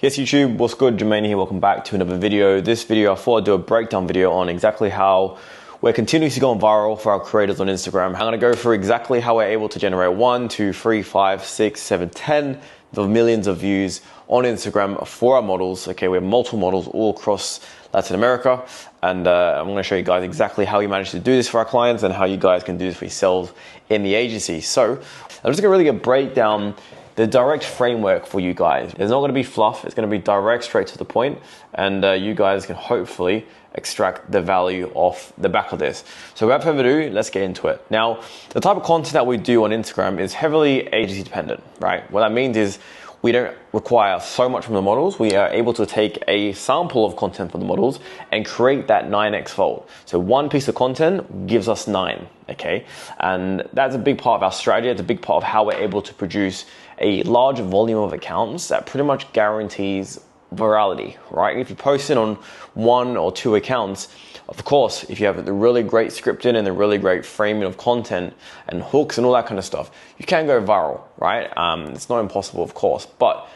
Yes, YouTube, what's good? Jermaine here, welcome back to another video. This video, I thought I'd do a breakdown video on exactly how we're continuously going viral for our creators on Instagram. I'm gonna go through exactly how we're able to generate 1, 2, 3, 5, 6, 7, 10 of millions of views on Instagram for our models. Okay, we have multiple models all across Latin America, and I'm gonna show you guys exactly how we manage to do this for our clients and how you guys can do this for yourselves in the agency. So I'm just gonna really break down the direct framework for you guys. There's not going to be fluff, it's going to be direct, straight to the point, and you guys can hopefully extract the value off the back of this. So without further ado, let's get into it. Now, the type of content that we do on Instagram is heavily agency dependent, right? What that means is we don't require so much from the models. We are able to take a sample of content from the models and create that 9x fold. So one piece of content gives us 9, okay? And that's a big part of our strategy. It's a big part of how we're able to produce a large volume of accounts that pretty much guarantees virality, right? If you post it on 1 or 2 accounts, of course, if you have the really great scripting and the really great framing of content and hooks and all that kind of stuff, you can go viral, right? It's not impossible, of course, but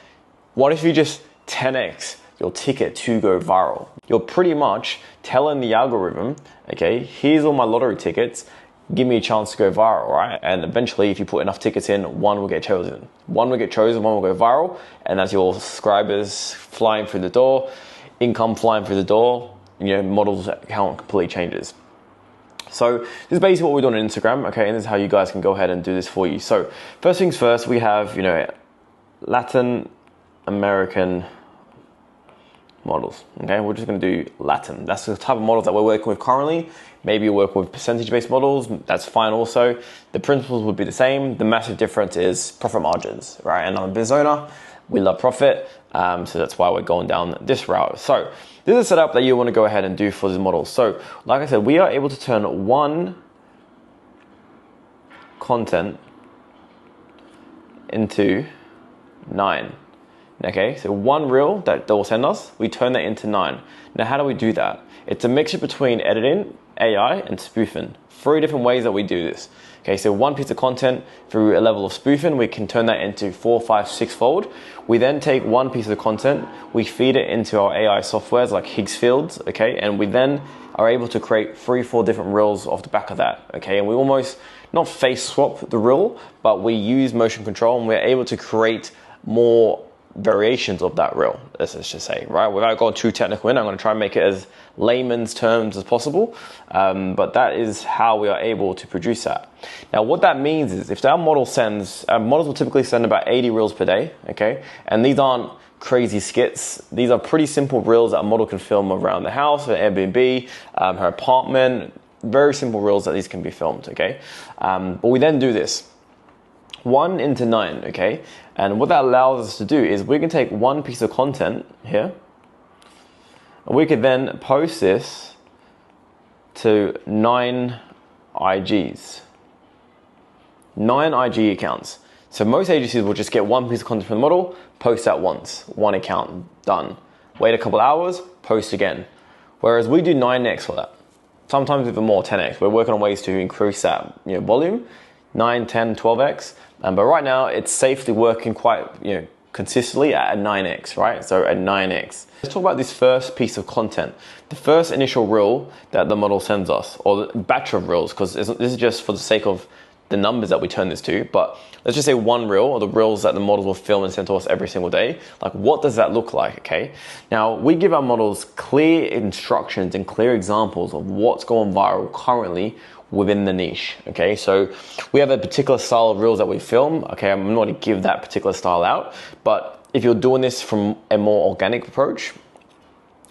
what if you just 10x your ticket to go viral? You're pretty much telling the algorithm, okay, here's all my lottery tickets, give me a chance to go viral, right? And eventually, if you put enough tickets in, one will get chosen. One will get chosen, one will go viral, and that's your subscribers flying through the door, income flying through the door, you know, model's account completely changes. So this is basically what we're doing on Instagram, okay? And this is how you guys can go ahead and do this for you. So first things first, we have, you know, Latin American models, okay? We're just gonna do Latin. That's the type of models that we're working with currently. Maybe you work with percentage-based models, that's fine also. The principles would be the same. The massive difference is profit margins, right? And on a business owner, we love profit, so that's why we're going down this route. So this is a setup that you wanna go ahead and do for these models. So like I said, we are able to turn one content into 9. Okay, so one reel that they'll send us, we turn that into 9. Now, how do we do that? It's a mixture between editing, AI, and spoofing. 3 different ways that we do this. Okay, so one piece of content through a level of spoofing, we can turn that into 4, 5, 6-fold. We then take one piece of content, we feed it into our AI softwares like Higgs fields, okay, and we then are able to create 3, 4 different reels off the back of that, okay, and we almost not face swap the reel, but we use motion control and we're able to create more variations of that reel, let's just say, right? Without going too technical in, I'm going to try and make it as layman's terms as possible, but that is how we are able to produce that. Now, what that means is if our model sends, our models will typically send about 80 reels per day, okay? And these aren't crazy skits. These are pretty simple reels that a model can film around the house, her Airbnb, her apartment, very simple reels that these can be filmed, okay? But we then do this. 1 into 9, okay? And what that allows us to do is we can take one piece of content here, and we could then post this to 9 IGs. 9 IG accounts. So most agencies will just get one piece of content from the model, post that once, one account, done. Wait a couple hours, post again. Whereas we do 9x for that. Sometimes even more, 10x. We're working on ways to increase that, you know, volume, 9, 10, 12x. But right now, it's safely working quite, you know, consistently at a 9x, right? So at 9x. Let's talk about this first piece of content. The first initial reel that the model sends us, or the batch of reels, because this is just for the sake of the numbers that we turn this to, but let's just say one reel, or the reels that the models will film and send to us every single day. Like, what does that look like, okay? Now, we give our models clear instructions and clear examples of what's going viral currently within the niche, okay? So we have a particular style of reels that we film, okay? I'm not going to give that particular style out, but if you're doing this from a more organic approach,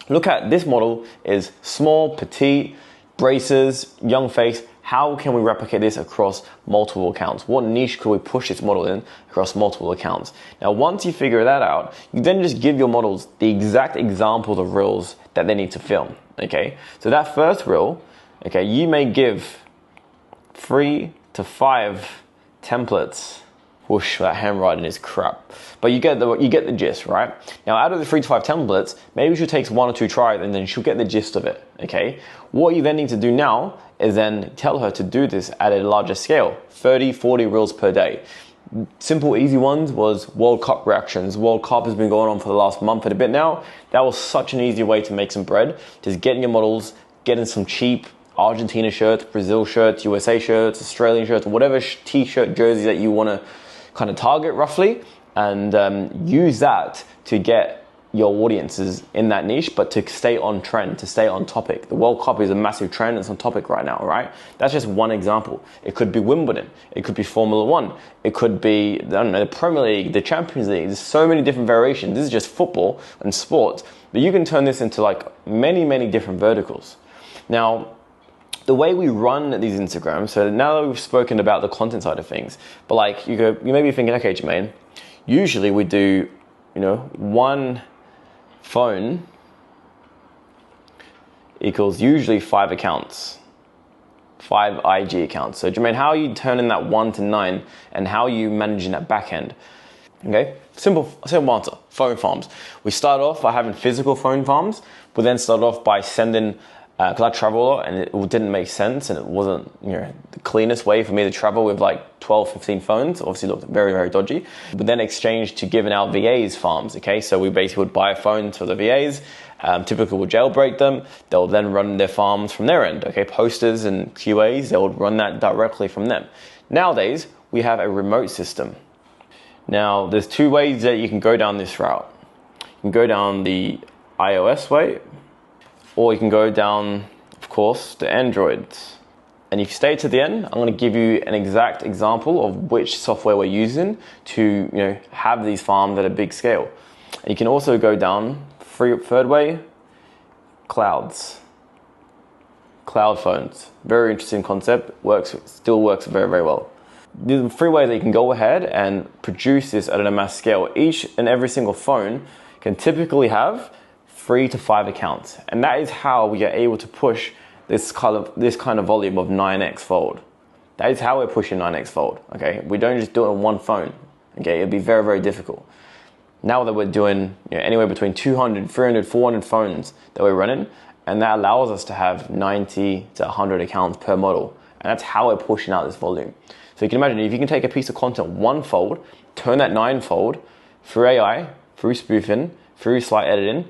look at this model is small, petite, braces, young face. How can we replicate this across multiple accounts? What niche could we push this model in across multiple accounts? Now, once you figure that out, you then just give your models the exact examples of reels that they need to film, okay? So that first reel, okay, you may give 3 to 5 templates. Whoosh, that handwriting is crap. But you get the gist, right? Now, out of the 3 to 5 templates, maybe she takes 1 or 2 tries and then she'll get the gist of it, okay? What you then need to do now is then tell her to do this at a larger scale, 30, 40 reels per day. Simple, easy ones was World Cup reactions. World Cup has been going on for the last month and a bit now. That was such an easy way to make some bread. Just getting your models, getting some cheap Argentina shirts, Brazil shirts, USA shirts, Australian shirts, whatever t-shirt jersey that you want to kind of target roughly, and use that to get your audiences in that niche, but to stay on trend, to stay on topic. The World Cup is a massive trend. It's on topic right now, right? That's just one example. It could be Wimbledon. It could be Formula One. It could be, I don't know, the Premier League, the Champions League. There's so many different variations. This is just football and sports, but you can turn this into like many, many different verticals. Now, the way we run these Instagrams, so now that we've spoken about the content side of things, but like you may be thinking, okay, Jermaine, usually we do, one phone equals usually 5 accounts, 5 IG accounts. So Jermaine, how are you turning that 1 to 9 and how are you managing that back end? Okay, simple answer, phone farms. We start off by having physical phone farms. We then start off by sending, because I travel a lot and it didn't make sense and it wasn't the cleanest way for me to travel with like 12, 15 phones. Obviously looked very, very dodgy. But then exchanged to giving out VAs farms, okay? So we basically would buy a phone for the VAs, typically we'll jailbreak them. They'll then run their farms from their end, okay? Posters and QAs, they would run that directly from them. Nowadays, we have a remote system. Now, there's 2 ways that you can go down this route. You can go down the iOS way, or you can go down, of course, the Androids. And if you stay to the end, I'm going to give you an exact example of which software we're using to have these farms at a big scale. And you can also go down third way, clouds. Cloud phones. Very interesting concept. Still works very, very well. There's 3 ways that you can go ahead and produce this at a mass scale. Each and every single phone can typically have 3 to 5 accounts, and that is how we are able to push this kind of volume of 9x fold. That is how we're pushing 9x fold. Okay, we don't just do it on one phone. Okay, it'd be very, very difficult. Now that we're doing anywhere between 200, 300, 400 phones that we're running, and that allows us to have 90 to 100 accounts per model, and that's how we're pushing out this volume. So you can imagine if you can take a piece of content 1 fold, turn that 9 fold through AI, through spoofing, through slight editing.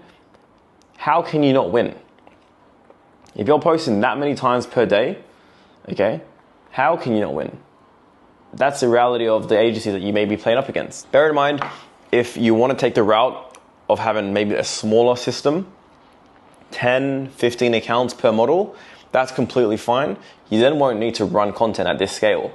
How can you not win? If you're posting that many times per day, okay, how can you not win? That's the reality of the agency that you may be playing up against. Bear in mind, if you want to take the route of having maybe a smaller system, 10, 15 accounts per model, that's completely fine. You then won't need to run content at this scale,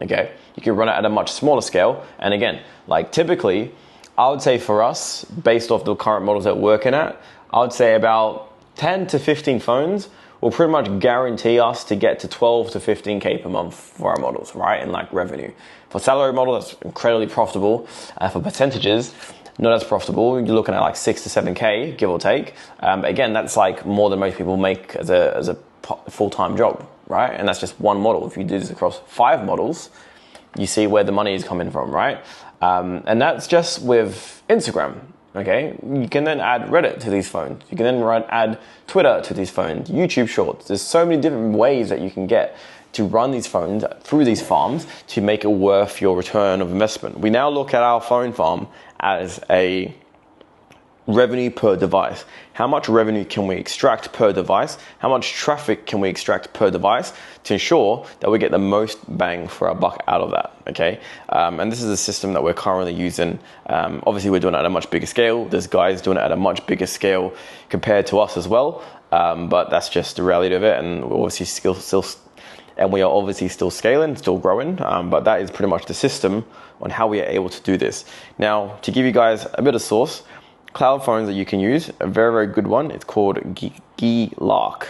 okay? You can run it at a much smaller scale. And again, like typically, I would say for us, based off the current models that we're working at, I would say about 10 to 15 phones will pretty much guarantee us to get to 12 to 15K per month for our models, right? In like revenue. For salary model, that's incredibly profitable. For percentages, not as profitable. You're looking at like 6 to 7K, give or take. Again, that's like more than most people make as a full-time job, right? And that's just one model. If you do this across 5 models, you see where the money is coming from, right? And that's just with Instagram. Okay, you can then add Reddit to these phones. You can then add Twitter to these phones, YouTube Shorts. There's so many different ways that you can get to run these phones through these farms to make it worth your return of investment. We now look at our phone farm as a revenue per device. How much revenue can we extract per device? How much traffic can we extract per device to ensure that we get the most bang for our buck out of that, okay? And this is a system that we're currently using. Obviously, we're doing it at a much bigger scale. There's guys doing it at a much bigger scale compared to us as well. But that's just the reality of it. And we're obviously we are obviously still scaling, still growing. But that is pretty much the system on how we are able to do this. Now, to give you guys a bit of source, cloud phones that you can use, a very, very good one. It's called Geelark.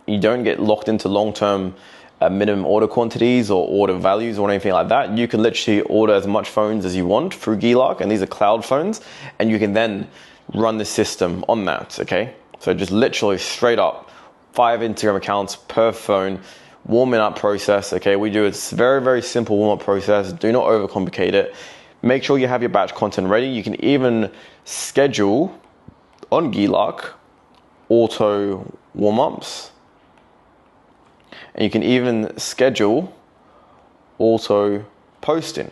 You don't get locked into long-term minimum order quantities or order values or anything like that. You can literally order as much phones as you want through Geelark, and these are cloud phones, and you can then run the system on that, okay? So just literally straight up 5 Instagram accounts per phone, warming up process, okay? We do a very, very simple warm-up process. Do not overcomplicate it. Make sure you have your batch content ready. You can even schedule on Geelark auto warm-ups. And you can even schedule auto posting.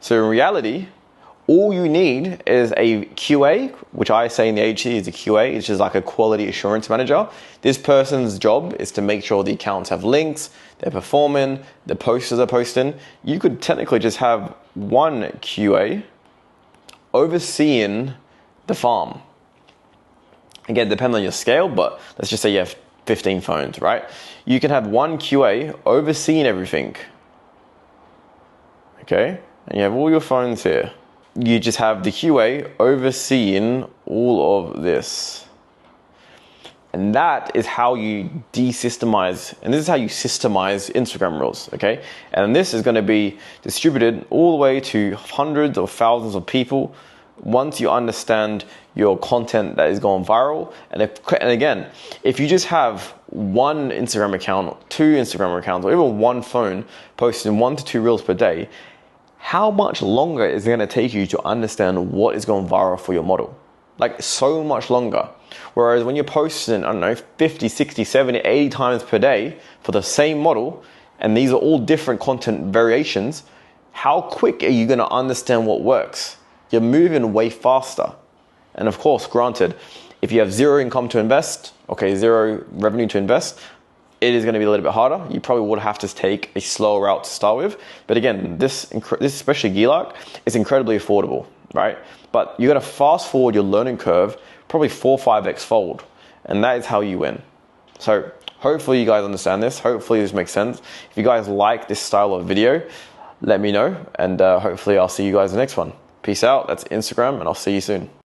So in reality, all you need is a QA, which I say in the agency is a QA, which is like a quality assurance manager. This person's job is to make sure the accounts have links, they're performing, the posters are posting. You could technically just have one QA overseeing the farm. Again, depending on your scale, but let's just say you have 15 phones, right? You can have one QA overseeing everything. Okay, and you have all your phones here. You just have the QA overseeing all of this. And that is how you desystemize, and this is how you systemize Instagram Reels, okay? And this is gonna be distributed all the way to hundreds or thousands of people once you understand your content that is going viral. And again, if you just have one Instagram account, two Instagram accounts, or even one phone posting 1 to 2 Reels per day, how much longer is it going to take you to understand what is going viral for your model? Like so much longer. Whereas when you're posting, I don't know, 50, 60, 70, 80 times per day for the same model, and these are all different content variations, how quick are you going to understand what works? You're moving way faster. And of course, granted, if you have zero income to invest, okay, zero revenue to invest, it is going to be a little bit harder. You probably would have to take a slower route to start with. But again, this especially Geelark, is incredibly affordable, right? But you're going to fast forward your learning curve probably 4 or 5x fold. And that is how you win. So hopefully you guys understand this. Hopefully this makes sense. If you guys like this style of video, let me know. And hopefully I'll see you guys in the next one. Peace out. That's Instagram, and I'll see you soon.